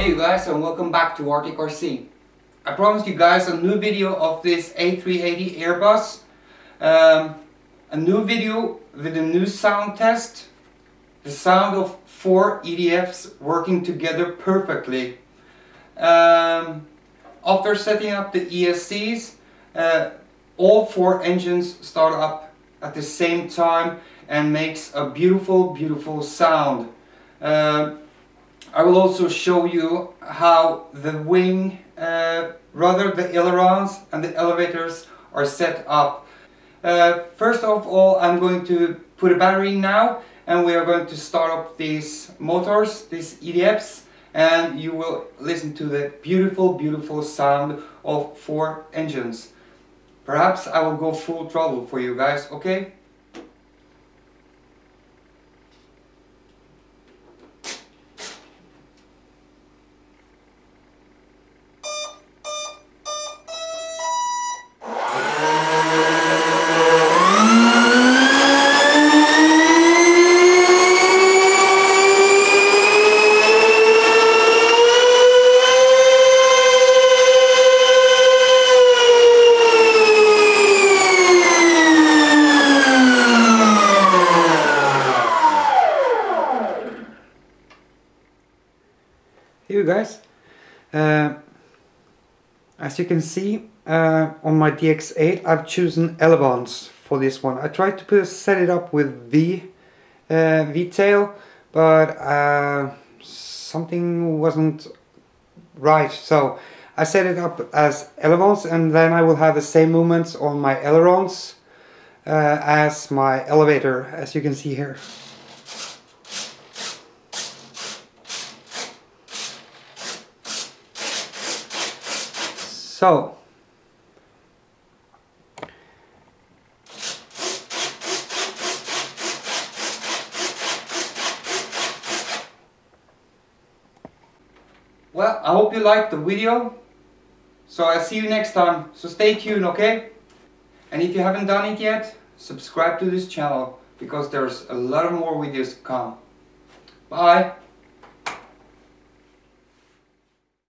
Hey you guys, and welcome back to Arctic RC. I promised you guys a new video of this A380 Airbus. A new video with a new sound test. The sound of 4 EDFs working together perfectly. After setting up the ESCs, all 4 engines start up at the same time and makes a beautiful sound. I will also show you how the wing, rather the ailerons and the elevators are set up. First of all, I'm going to put a battery in now, and we are going to start up these motors, these EDFs, and you will listen to the beautiful sound of 4 engines. Perhaps I will go full throttle for you guys, okay? Here you guys, as you can see on my DX8 I've chosen elevons for this one. I tried to set it up with V-tail, but something wasn't right, so I set it up as elevons, and then I will have the same movements on my ailerons as my elevator, as you can see here. So, well, I hope you liked the video. So I'll see you next time. So stay tuned, okay? And if you haven't done it yet, subscribe to this channel, because there's a lot of more videos to come. Bye!